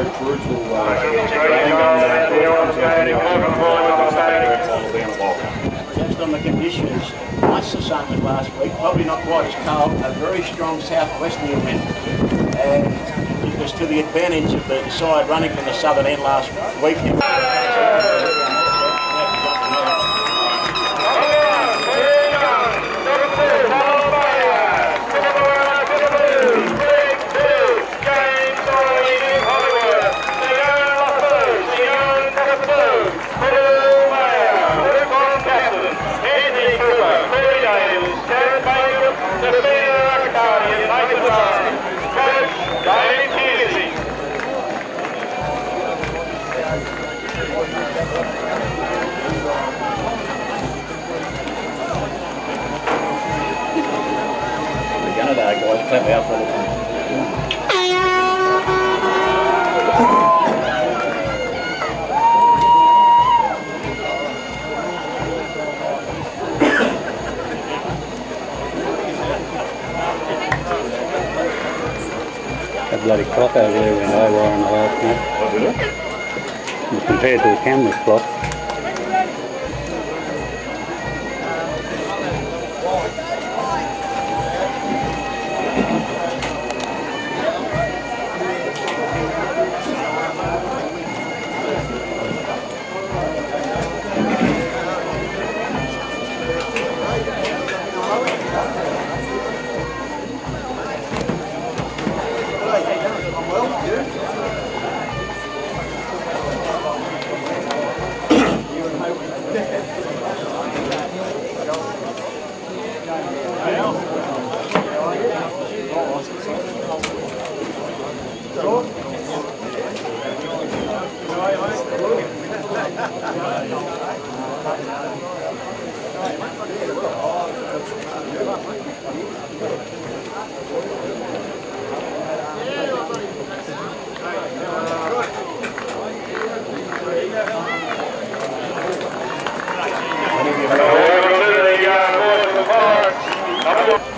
very brutal just on the conditions, much the same as last week, probably not quite as cold, a very strong southwesterly wind. And it was to the advantage of the side running from the southern end last week. Guys, clap out for them. That bloody clock over there went over on the last night. Oh, did it? Compared to the camera's clock.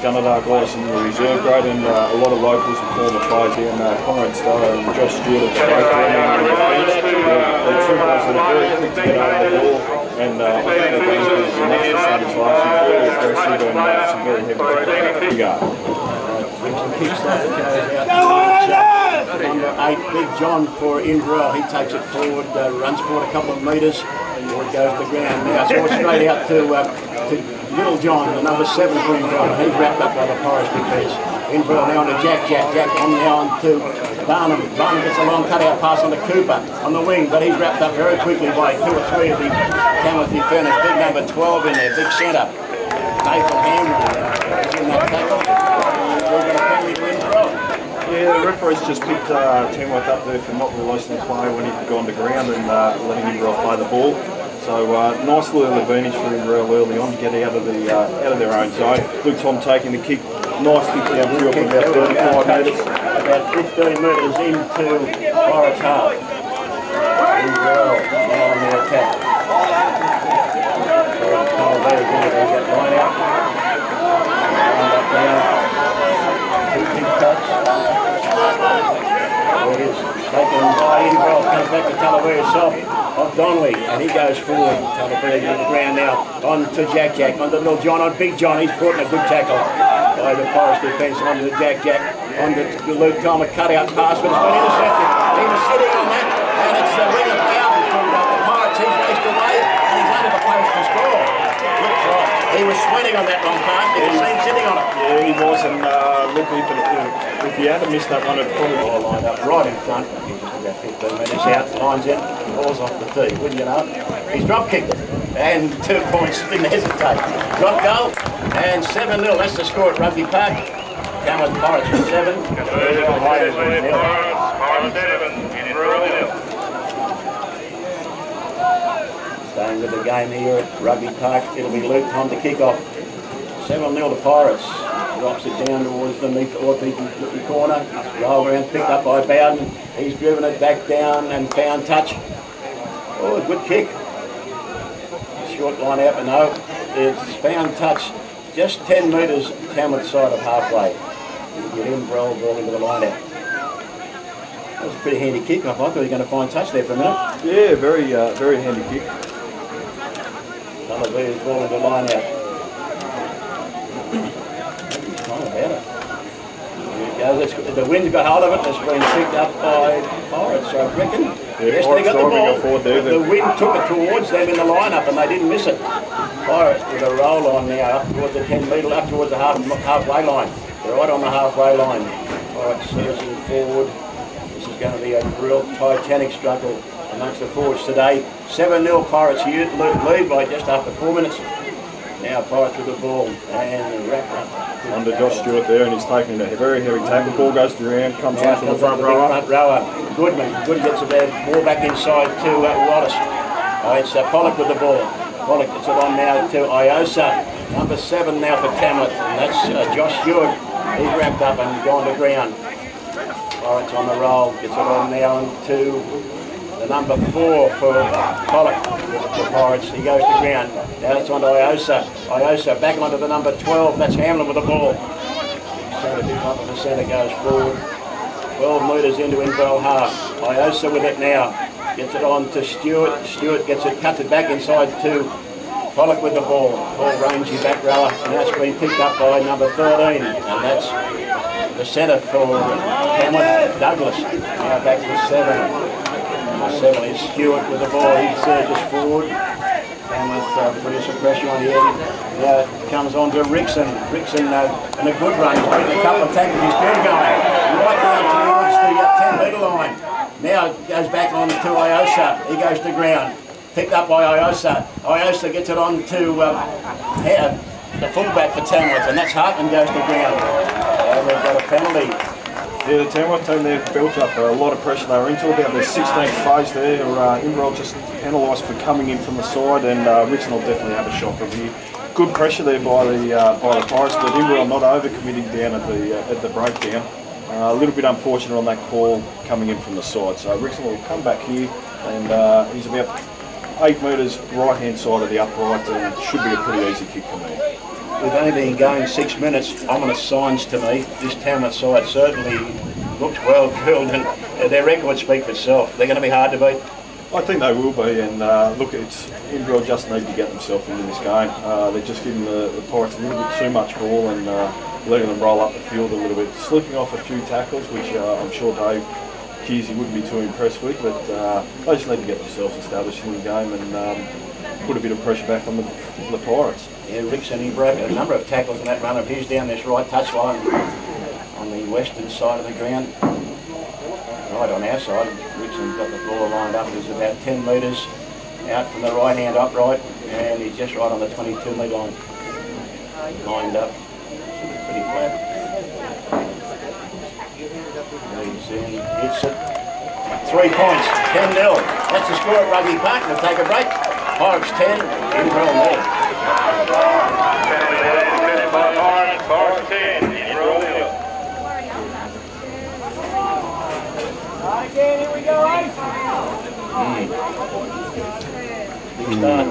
Gunnedah guys in the reserve grade, and a lot of locals and former players here, and Conrad Stowe and Josh Stewart are both running on the fence. The two guys that are very quick to get over the ball, and I think they're going to be as much the same as last year, very aggressive and some very heavy regard. Number 8, Big John for Inverell. He takes it forward, runs forward a couple of metres, before it goes to the ground. Now it's all straight out to Little John, the number 7 for Inverell. He's wrapped up by the Forest defence. Inverell now on to Jack on now on to Barnum. Barnum gets a long cut-out pass on to Cooper on the wing, but he's wrapped up very quickly by 2 or 3 of the Tamworth defenders. Big number 12 in there, big centre. Nathan Hamlin is in that tackle. We're going to penalty to Inverell. Yeah, the referee's just picked Tamworth up there for not releasing the player when he'd gone to ground and letting Inverell play the ball. So nice little advantage for Inverell early on to get out of their own zone. Luke Tom taking the kick, nice kick downfield from about 35 metres. About 15 metres into Forest half. Inverell now on the attack. Get right out. Round up down. 2 big cuts. There it is. Taken by Inverell, comes back to Talavera soft. Of Donnelly, and he goes forward. Talavera to the ground now. On to Jack, on to Little John, on Big John. He's caught in a good tackle by the Forest defence. On to Jack, on to Luke Tom, a cut-out pass, but it's been intercepted. He was sitting on that, and it's the ring of Bowden from the Pirates. He's raced away, and he's under the post to score. Looks like he was sweating on that long pass. You can see him sitting on it. Yeah, he was, and look, if he had missed that one, it probably would have lined up right in front. About 15 metres out, lines in, falls off the tee, wouldn't you know? He's drop kicked it, and 2 points, didn't hesitate. Drop goal, and 7-0, that's the score at Rugby Park. Tamworth Pirates with 7, Highlanders with 0. Staying with the game here at Rugby Park, it'll be Luke Tom to kick off. 7-0 to Pirates. Drops it down towards the looking corner. Roll around, picked up by Bowden. He's driven it back down and found touch. Oh, good kick. Short line out, but no. It's found touch. Just 10 metres Tamworth side of halfway. You get Inverell into the line out. That was a pretty handy kick. I thought he was going to find touch there for a minute. Yeah, very handy kick. Another V's ball into line out. Not about it. There you go. The wind's got hold of it. It's been picked up by Pirates, I reckon. Yes, they got the ball. The wind took it towards them in the lineup and they didn't miss it. Pirates with a roll on now up towards the 10 metre, up towards the halfway line. They're right on the halfway line. Pirates surging forward. This is going to be a real titanic struggle amongst the forwards today. 7-0 Pirates lead by just after 4 minutes. Now Pirates with the ball and wrap up. Under Josh Stewart there, and he's taking a very heavy tackle. Ball goes to the round, comes now onto the front rower. Goodman gets the ball back inside to Wallace. It's Pollock with the ball. Pollock gets it on now to Iosa. Number 7 now for Tamworth, and that's Josh Stewart. He's wrapped up and gone to ground. Pirates on the roll, gets it on now to the number 4 for Pollock for Pirates. He goes to ground. Now it's on to Iosa. Iosa back onto the number 12. That's Hamlin with the ball. So the top of the centre goes forward. 12 metres into Inverell half. Iosa with it now. Gets it on to Stewart. Stewart gets it, cuts it back inside to Pollock with the ball. Ball rangy back rower. Now it's been picked up by number 13. And that's the centre for Tamworth, Douglas. Now back to 7. Number 7 is Stewart with the ball. He surges forward. Tamworth putting some pressure on here. Now it comes on to Rickson. Rickson in a good run. He's putting a couple of tackles. He's still going. Right down towards the 10 metre line. Now it goes back on to Iosa. He goes to ground. Picked up by Iosa. Iosa gets it on to the fullback for Tamworth, and that's Hartman goes to ground. And we've got a penalty. Yeah, the Tamworth team there built up a lot of pressure. They were into about their 16th phase there. Inverell just penalised for coming in from the side, and Richmond will definitely have a shot from here. Good pressure there by the Pirates, but Inverell not overcommitting down at the breakdown. A little bit unfortunate on that call coming in from the side. So Richmond will come back here, and he's about 8 metres right hand side of the upright, and should be a pretty easy kick for me. We've only been going 6 minutes, ominous signs to me. This Tamworth side certainly looks well drilled, and their records speak for itself. They're going to be hard to beat. I think they will be, and look, Inverell just need to get themselves into this game. They're just giving the Pirates a little bit too much ball and letting them roll up the field a little bit, slipping off a few tackles, which I'm sure Dave Kearsey wouldn't be too impressed with, but they just need to get themselves established in the game and put a bit of pressure back on the Pirates. Yeah, Rickson, he broke a number of tackles in that run of his down this right touch line on the western side of the ground. Right on our side, Rickson got the ball lined up. He's about 10 metres out from the right hand upright, and he's just right on the 22 metre line. Lined up, pretty flat. He's in, hits it. 3 points, 10-0. That's the score at Rugby Park. We'll take a break. Pirates 10, Inverell 0. Pirates 10, Inverell 0. Again, here we go, Big start.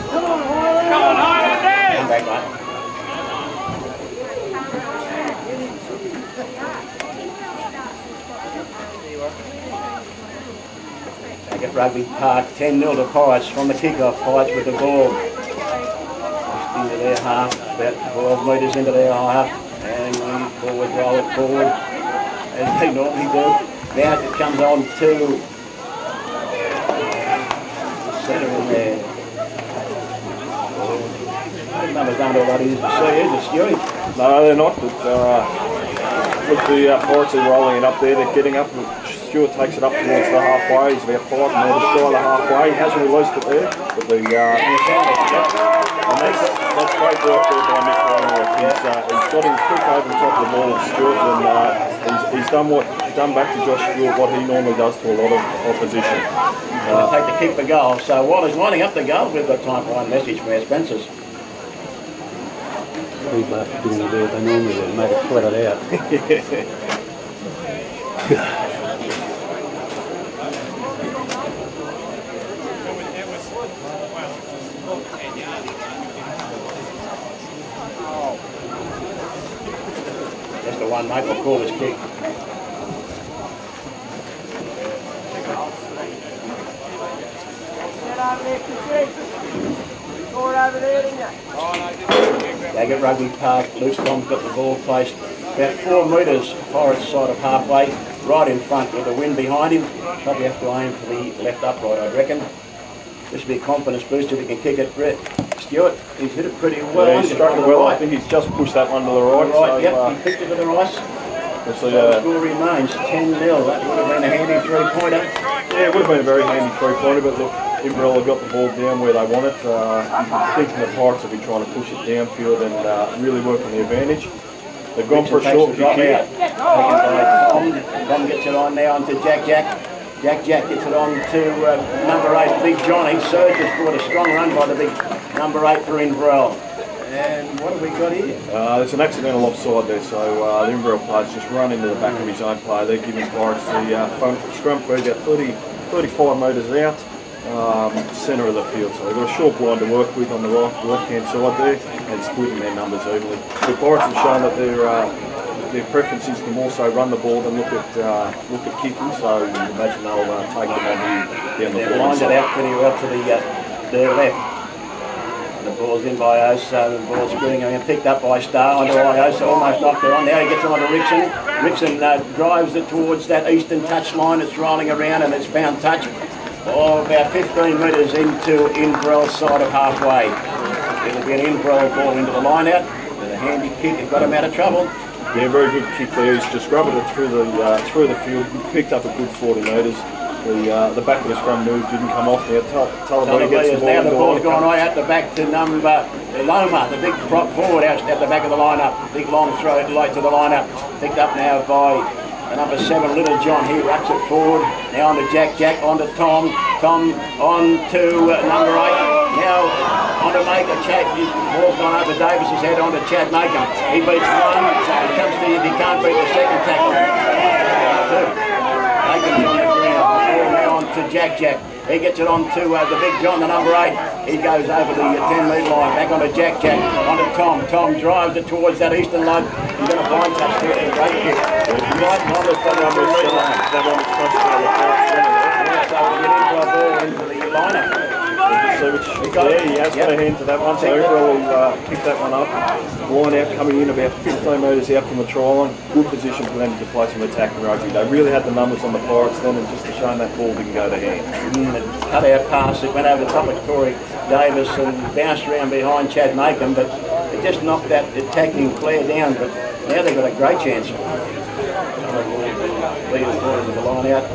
Come on, Highlanders! Come back, mate. Back at Rugby Park, 10-0 to Pirates from the kick-off. Pirates with the ball. Just into their half, about 12 metres into their half. And lean forward, roll it forward, as they normally do. Now it comes on to the centre in there. Those numbers aren't all that easy to see, is it, Stewie? No, they're not, but look, the Pirates are rolling it up there. They're getting up. Stewart takes it up towards the halfway. He's about 5 metres shy of the halfway. He hasn't released it there, but the and that's great work there by Mick Ryan. He's got him quick over the top of the ball of Stewart, and he's done back to Josh Stewart what he normally does to a lot of opposition. Take the kick for goal. So while he's lining up the goal, we've got time for one message from our Spencers. These bastards didn't do what they normally do, make it flat it out. Brian Maple called his kick. Back at Rugby Park, Loose Tom's got the ball placed about 4 metres Forest side of halfway, right in front with the wind behind him. Probably have to aim for the left upright, I reckon. This will be a confidence booster if he can kick it. Brett Stewart, he's hit it pretty well. Yeah, he's struck it well. I think he's just pushed that one to the right. Right, so, yep, he picked it to the right. We'll see, The score remains 10-0. That would have been a handy 3-pointer. yeah, it would have been a very handy 3-pointer, but look, Inverell got the ball down where they want it. Thinking the Pirates will be trying to push it downfield and really work on the advantage. They've gone for a short kick here. Taken by Tom. Tom gets it on now onto Jack. Jack gets it on to number 8, Big John. He surges for a strong run by the big number 8 for Inverell. And what have we got here? There's an accidental offside there, so the Inverell player's just run into the back of his own player. They're giving Pirates the scrum for about 35 metres out, centre of the field. So they've got a short line to work with on the left-hand side there, and splitting their numbers evenly. The Pirates have shown that their preference is to more so run the ball than look at kicking. So you can imagine they'll take them on down the ball. Lined it out pretty well to their left. The ball's in by Oso, the ball's screwing and picked up by Starr onto Oso, almost knocked it on. Now he gets on to Rickson. Rickson drives it towards that eastern touch line. It's rolling around and it's found touch. Oh, about 15 metres into Inverell's side of halfway. It'll be an Inverell ball into the line out with a handy kick. It got him out of trouble. Yeah, very good kick there. He's just rubbed it through the field. Picked up a good 40 metres. The back of the scrum move didn't come off there. Talaboni gets the ball. Now the ball's gone right out the back to number Loma, the big prop forward out at the back of the lineup. Big long throw late to the lineup. Picked up now by number 7, Little John. He rucks it forward. Now on to Jack, onto Tom. Tom on to number 8. Now on to Maker. The ball's gone over Davis's head onto Chad Maker. He beats one. It comes to he can't beat the second tackle. Maker's on the ground. Now on to Jack. He gets it on to the Big John, the number 8. He goes over the 10-metre line. Back onto Jack. Onto Tom. Tom drives it towards that eastern lug. He's going to blind touch there. A great kick. Right on the number 7. That one was crossed by the first. So we'll get into a ball into the lineup. He has got a hand to that one, so Inverell will pick that one up. Line out coming in about 15 metres out from the try line. Good position for them to play some attacking rugby. They really had the numbers on the Pirates then, and just a shame that ball didn't go to hand. Cut out pass, it went over the top of Corey Davis and bounced around behind Chad Macon, but it just knocked that attacking player down. But now they've got a great chance. Leaders ball into the line out.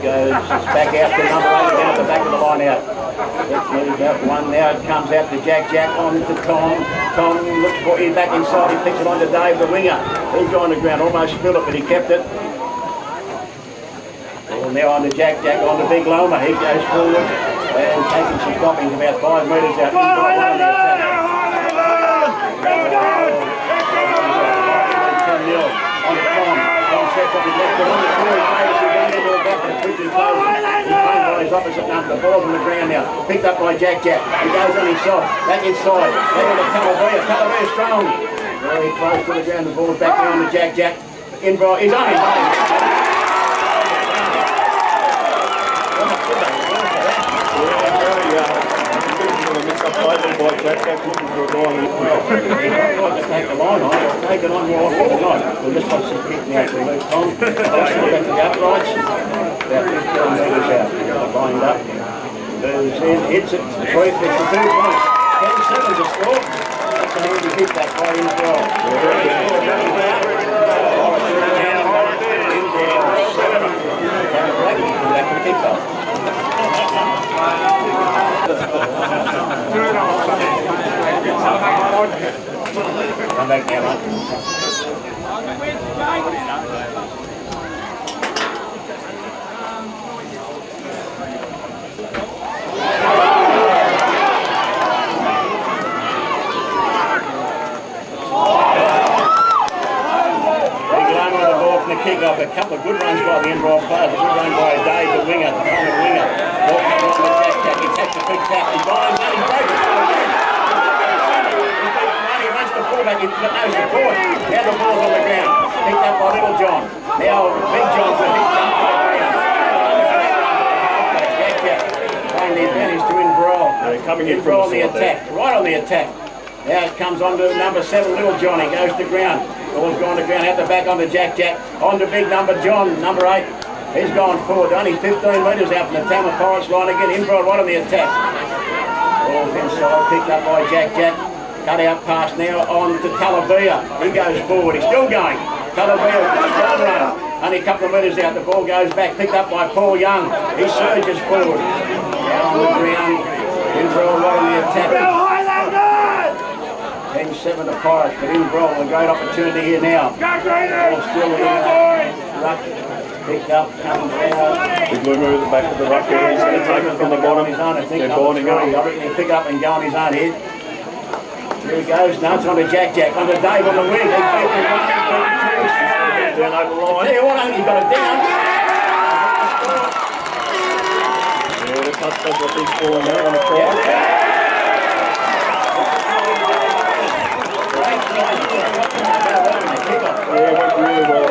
Goes back out to number 8 down the back of the line out. Let's move that one now. It comes out to Jack on to Tom. Tom looks for it back inside. He picks it on to Dave, the winger. He's on the ground, almost spilled it, but he kept it. Well, now on to Jack on to Big Loma. He goes forward and taking some stoppings about 5 metres out. On to Tom. Tom sets up his left foot on the Corey Davis. Quickly close. He's playing by his opposite number. The ball's on the ground now. Picked up by Jack. He goes on his side. Back inside. Then on to Talaboni strong. Very close to the ground. The ball's back down to Jack. Inverell. He's on his way. Take the line on. Take it on more often than not. We'll just have some kick now to move on. Back to the uprights. About 15 metres out. Lined up. Moves in. Hits it. 3 points. 10-7 to score. That's a handy hit that by Inverell. Back to the kick-off. Come back now, mate. Kick-off, a couple of good runs by the Inverell players, a good run by Dave, the winger, the common winger. Ball comes on the Jack, he takes the big tap, he's gone, he's broken. He's running back, he's got no support. Now the ball's on the ground. Picked up by Little John. Now Big John's been picked up to the ground. Playing the advantage to Inverell. Coming in Inverell on from the the attack, right on the attack. Now it comes on to number 7, Little John. He goes to ground. Ball's gone to ground, out the back on the Jack. On to big number John, number 8. He's gone forward, only 15 metres out from the Tamworth Pirates line again. Inverell right on the attack. Ball's inside, picked up by Jack. Cut out pass now on to Talabia. He goes forward, he's still going. Talabia, strong run. Only a couple of metres out, the ball goes back, picked up by Paul Young. He surges forward. Down on the ground, Inverell right on the attack. 10-7 to Pirates, but Inverell, a great opportunity here now. Ball still in. Picked up, comes down. Big Blue move at the back of the ruck here. He's going to take it from the bottom. His own, I think. They're binding up. I reckon he'll pick up and go on his own here. Here he goes. Now it's on to Jack. On to Dave on the wing. He's down over the line. There, what? He's got it down. Yeah, the touch does what he's falling there on the try. Yeah, it went really well.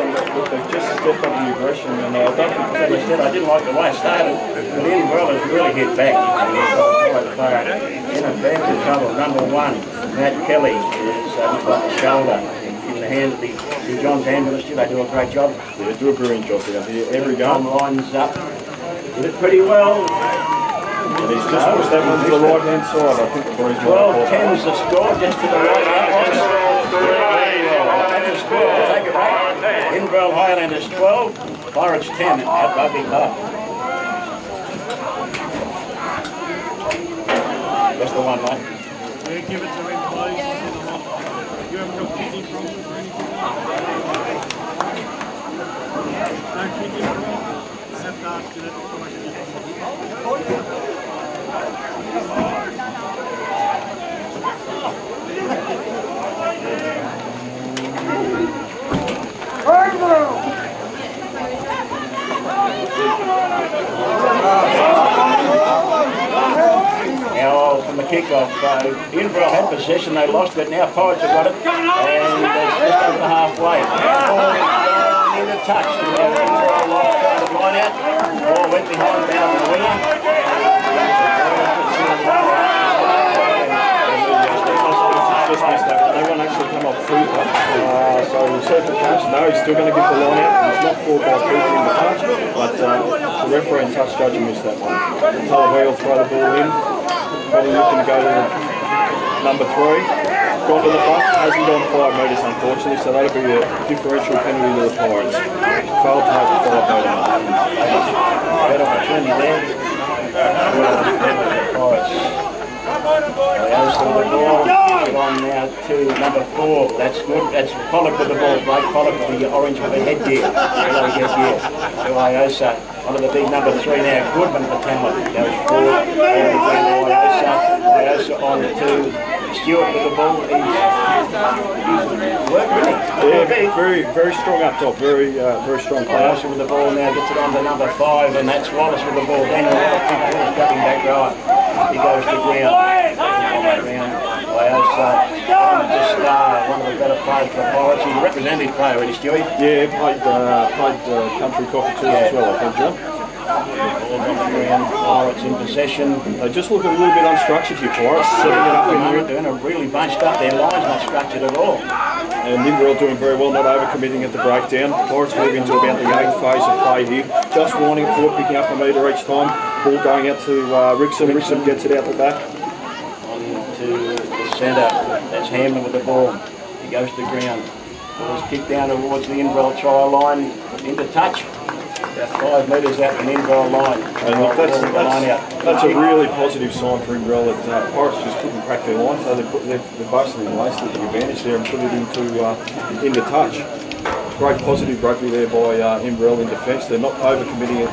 They've just stepped up the aggression, and I don't think, as I said, I didn't like the way it started, but Inverell has really hit back. Quite far. In a bad trouble. Number 1, Matt Kelly, is got the shoulder in the hand of the John's ambulance. They do a great job. yeah, they do a brilliant job here. Every John game. lines up. Did it pretty well. And he's just pushed that one to the right hand side. I think the boys might have 12-10 is the score, just to the right. That's the score. Take a break. Inverell Highlanders 12, Pirates 10 at Rugby Park. That's the one, mate. Give it to him, please. You haven't got kicking problems or anything? Don't kick him. I have to ask you that before I kick him. Now from the kick-off, Inverell had possession, they lost it, now Pirates have got it, and it's just over halfway. Ball in the touch, Inverell line out, ball went behind down the winger. just missed that. No one actually come off through that. So surfer catch, no, he's still going to give the line out. He's not forward by people in the touch, but the referee and touch judge missed that one. Talaway will throw the ball in. Probably looking to go to number 3. Gone to the front, hasn't gone 5 metres unfortunately, so that'll be a differential penalty to the Pirates. Failed to have the 5 metre mark. Great opportunity there. Pirates. They open the ball. Get on now to number 4. That's good. That's Pollock with the ball. Blake Pollock with the orange with the headgear. Yellow headgear. To Iosa. On to the big number 3 now. Goodman for Tamworth. Goes forward. Iosa on to Stewart with the ball. He's worked really. Yeah, very strong up top. Very strong player. Iosa with the ball now. Gets it on to number 5, and that's Wallace with the ball. Daniel Wallace dropping back right. He goes to ground. Iosa just one of the better players for the Pirates. He's a representative player, really, Stewie. Yeah, played country cockatoo as well, I think, John. Pirates in possession. They just look a little bit unstructured here, Pirates. Setting it up in They're really bunched up. Their line's not structured at all. And Inverell doing very well, not overcommitting at the breakdown. Pirates move into about the 8th phase of play here. Just winding it forward, picking up a metre each time. Ball going out to Rickson. Rickson gets it out the back. On to the centre. That's Hamlin with the ball. He goes to ground. Ball's kicked down towards the Inverell try line. Into touch. About 5 metres out from the Inverell line. And look, that's a really positive sign for Inverell that Pirates just couldn't crack their line, so they're basically wasted the advantage there and put it into touch. Great positive rugby there by Inverell in defence. They're not overcommitting at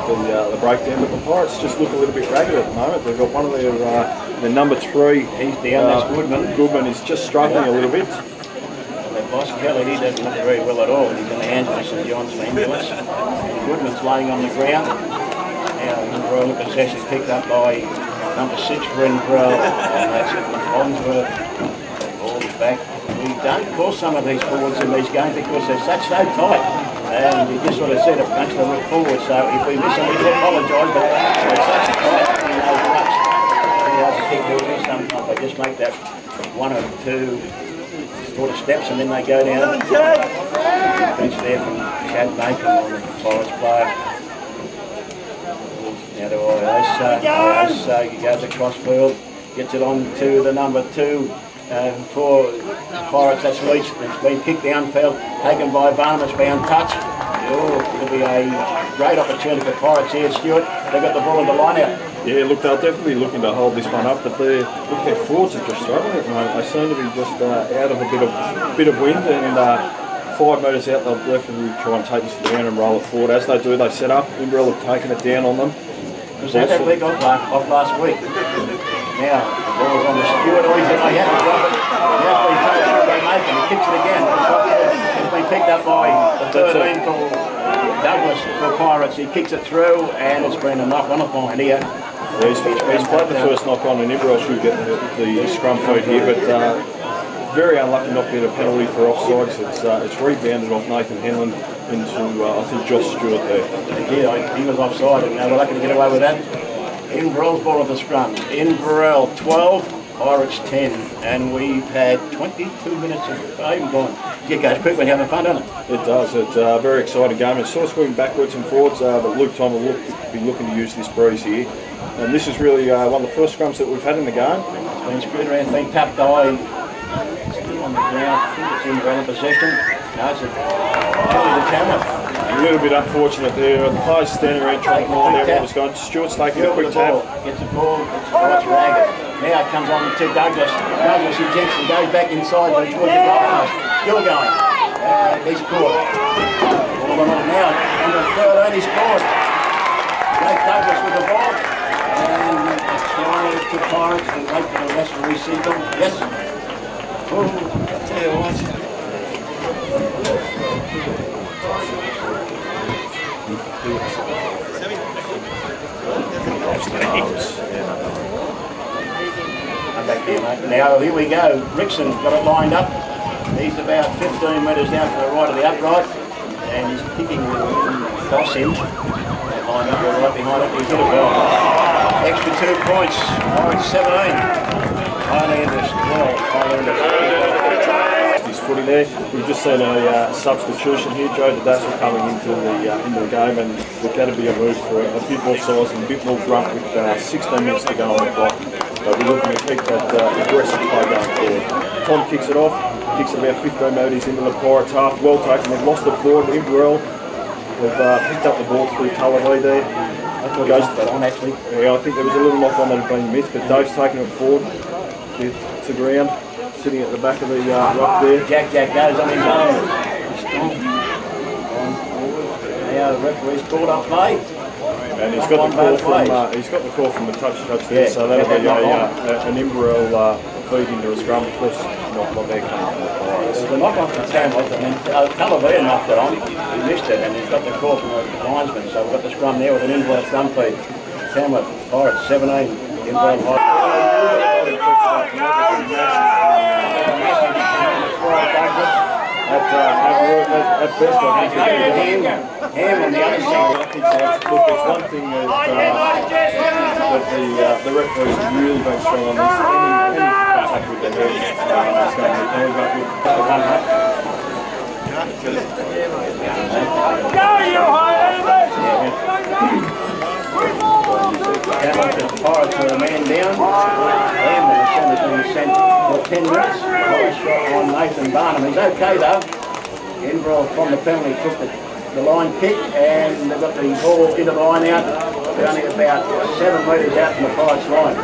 the breakdown, but the Pirates just look a little bit ragged at the moment. They've got one of their number 3. He's down. That's Goodman. Goodman is just struggling a little bit. Boss Kelly, he doesn't look very well at all. He's in the hands of St John's ambulance. Goodman's laying on the ground. Now Inverell in possession, picked up by number 6 for Inverell. And that's Bonsworth. Ball is back. we don't call some of these forwards in these games because they're so tight. And you just sort of said it makes them look forward. So if we miss them, we do apologise, but it's such tight. He knows much. He has to keep doing this. Sometimes they just make that one or two sort of steps and then they go down. Bench there from Chad Bacon on the Forest player. Now to Iosa, he goes across field, gets it on to the number 2 for Pirates. That's Leach. It's been kicked downfield, taken by Barnabas, bound touch. Oh, it'll be a great opportunity for Pirates here, Stuart. They've got the ball in the line out. Yeah, look, they're definitely looking to hold this one up, but their forwards are just struggling at the moment. They seem to be just out of a bit of wind, and 5 metres out, they'll definitely try and take this down and roll it forward. As they do, they set up. Inverell have taken it down on them. Was that big off last week? Now, the ball's on the Stuart. Oh, he said, I have to drop it. Now, he's taken it by Nathan. He kicks it again. It's been picked up by the 13 for Douglas for Pirates. He kicks it through, and it's been a knock on a fine here. Yeah, he's played the first knock on, and Inverell should get the scrum feed here, but very unlucky not to get a penalty for offsides. It's rebounded off Nathan Henlon into, I think, Josh Stewart there. Yeah, he was offside, and they were lucky to get away with that. Inverell's ball of the scrum. Inverell 12, Pirates 10, and we've had 22 minutes of game gone. Yeah, guys, quick, we're having fun, doesn't it? It does. It's a very exciting game. It's sort of swinging backwards and forwards, but Luke Tom will be looking to use this breeze here. And this is really one of the first scrums that we've had in the game. It's been screwed around, it's been tapped high. Still on the ground. I think it's Inverell in possession. No, it's a penalty to Tamworth. A little bit unfortunate there. The players standing around trying to find out what was going on. Stuart's taking a quick tap. Gets the ball, it's ragged. Now it comes on to Douglas. Douglas ejects and goes back inside towards the goal post. Still going. He's caught. Ball on now. Under 13, he's caught. Jake Douglas with the ball. And it's trying to Pirates and wait for the rest to receive them. Yes. Oh, I tell you what. Now here we go. Rickson got it lined up. He's about 15 metres down to the right of the upright, and he's kicking across him. Lined up right behind it. He's hit it well. Extra 2 points. Pirates 17. Highlanders 12. Highlanders. His footy there. We've just seen a substitution here. Joe Dadassel coming into the game, and there's going to be a move for a bit more size and a bit more grunt with 16 minutes to go on the clock. So we're looking to keep that aggressive play going forward. Tom kicks it off, kicks it about 15 metres into the Pirates half. Well taken, they've lost it forward. Inverell have picked up the ball through Tullaway there. I thought he lost that on actually. Yeah, I think there was a little knock on that had been missed, but Dave's taking it forward to ground, sitting at the back of the ruck there. Jack goes on his own. Now the referee's called up play. And he's got the call from the touch there, yeah, so that'll be an Inverell feed into a scrum. Of course, not what they're coming from the Pirates. The knock off the Tamworth, and Talavia knocked it on. He missed it, and he's got the call from the linesman. So we've got the scrum there with an Inverell scrum feed. Tamworth Pirates 17. Inverell At best, I think Ham on the other side. look, there's one thing that the referees really don't strong on this. Any contact with the head is going to be penalty. Go, you Highlanders! The Pirates with a man down. Ham has been sent for 10 minutes. Nice shot on Nathan Barnum. He's okay though. Inverell from the penalty took the line kick, and they've got the ball into the line out. They're only about 7 metres out from the Pirates line.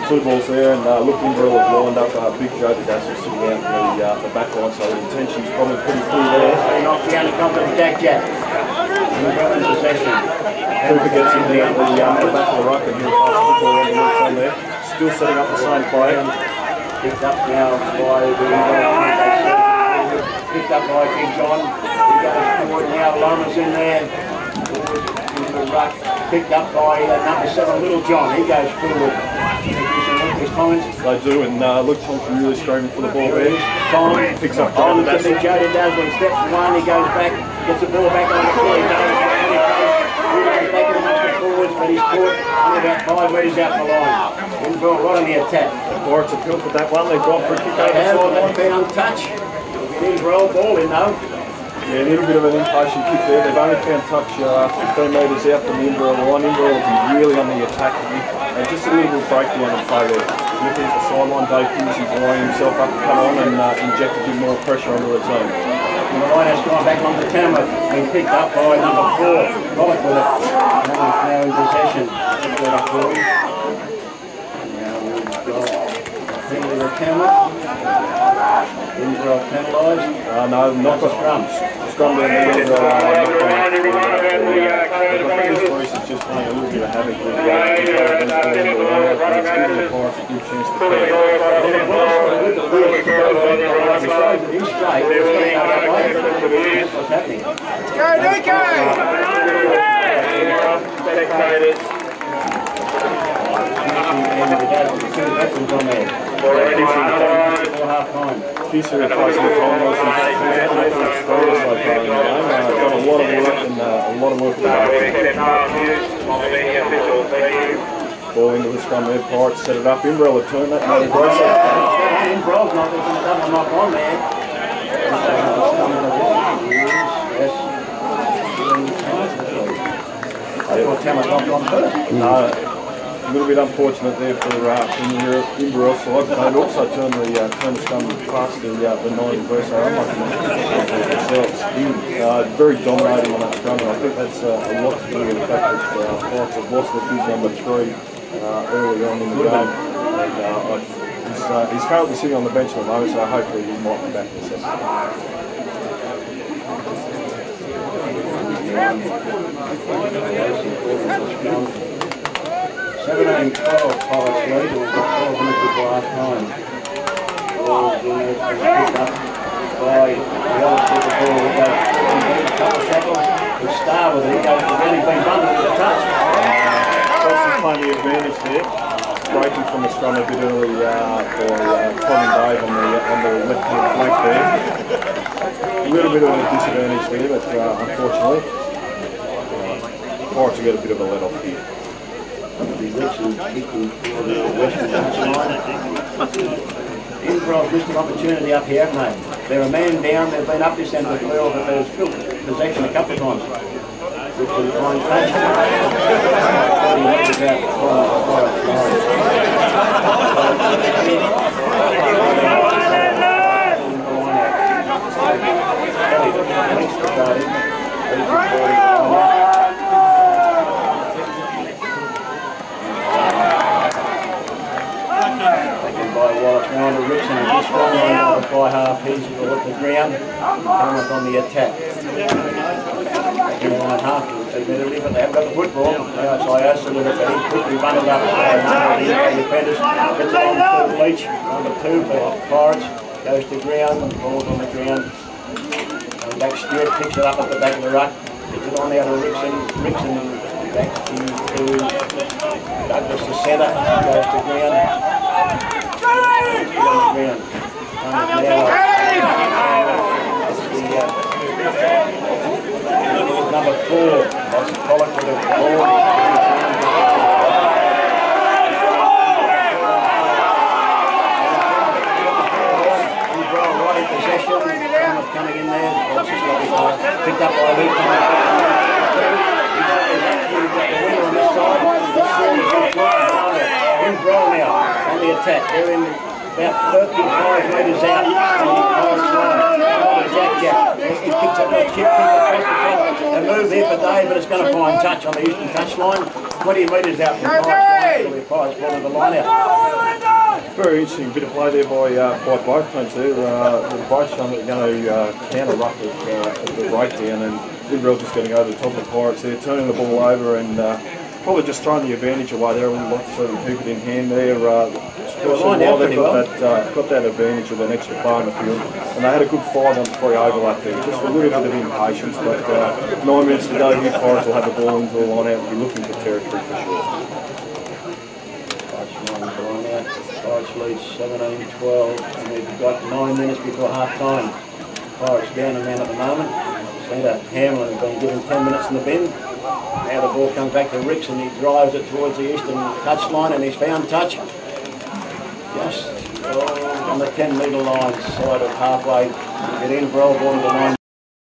2 balls there, and look, Inverell have lined up Big Joe Dadassel sitting out the back line, so the intention's probably pretty clear there. They knocked down the top of the Jack. Inverell in possession. Cooper gets in there at the back of the ruck, and he'll pass the ball on the left on there. Still setting up the same play. Picked up now by picked up by Big John. He goes forward now. Loma's in there. Into the ruck. Picked up by number 7, Little John. He goes forward. His comments. They do, and Luke Thompson really screaming for the ball there. Tom Picks up on Jordan. to the Jody does when he steps one, he goes back, gets the ball back on the floor, he goes back amongst the forwards, but he's caught only about 5 metres out the line. Inbrook right on the attack. The Pirates have pilfered that one. They've gone for a kick over the They have sideline. been untouched. Inbrook ball in though. Yeah, a little bit of an impatient kick there. They've only found touch 15 metres out from the Inbrook line. Inbrook will be really on the attack here. And just a little bit of breakdown and play there. Looking at the sideline, Dave Kinsey's lining himself up to come on and inject a bit more pressure onto the team. And the line has gone back onto Tamworth. Been picked up by number 4. Pollock with it. Now in possession. Now we've got Henry the Tamworth. Inbrook penalised. No, not the scrum. Scrum down there. I think this Bruce is just playing a little bit of havoc with the Pirates. It's giving the Pirates a good chance to play. What's happening? Go, Nico! Kisser replacing the Highlanders. He's got a lot of work and a lot of work to do. Ball into the scrum there. Pirates set it up. Inbrell will turn that. Another gross. Inbrell's not going to double knock on there. I thought Tamworth knocked on first. No, a little bit unfortunate there for Inbrell side. They'd also turn the scrum past the 9 verse. I'm not going to themselves. Very dominating on that scrum, and I think that's a lot to do with the fact that Pirates have lost their big number 3 early on in the game. And he's currently sitting on the bench at the moment, so hopefully he might be back this episode. 17-12 Pirates lead, and we've got 12 minutes before half time. Ball is picked up by the other with the ball. He goes a couple of tackles. The star with it, he goes really been bundled with a touch. Got plenty of advantage there. Breaking from the scrum a bit early for Colin Dave on the left-hand flank there. A little bit of a disadvantage there, but unfortunately, Pirates have got a bit of a let-off here. Inbrook missed an opportunity up here, haven't they? They're a man down, they've been up this end of the field, but they've still possession a couple of times. Which is fine touch. Now on to Richardson, and this one line over by half, he's at the ground, Tamworth on the attack. Line half, they better live it, they haven't got the football. Now it's Iasa with it, but he's quickly bundled up by the defenders. Gets it on to Leach, number 2 for Pirates, goes to ground, ball's on the ground. And back Stewart picks it up at the back of the ruck, gets it on out to Richardson back to Douglas to centre, goes to ground. Number 4, that's Pollock with the ball. Right in possession, coming in there, picked up by Luke. On this side, Inbrook now on the attack. They're in about 35 metres out on the Pirates line. Jack. He picks up that chip, they move here for Dave, but it's going to find touch on the eastern touch line. 20 metres out from the Pirates line. The Pirates ball the line out. Very interesting bit of play there by both teams there. They're both showing that they're going to counter ruck at the breakdown, and Inbrook just getting over the top of the Pirates there, turning the ball over and probably just throwing the advantage away there. I would like to sort of keep it in hand there. They've got that advantage of an extra player on the field, and they had a good 5-on-3 overlap there. Just a little bit of impatience, but 9 minutes to go here, Pirates will have the ball into the line out and be looking for territory for sure. Pirates lead 17-12, and we've got 9 minutes before half time. Pirates down a man at the moment. Centre Hamlin has been given 10 minutes in the bin. Now the ball comes back to Ricks and he drives it towards the eastern touchline, and he's found touch just on the 10 metre line, side of halfway. Get in for all ball to the line.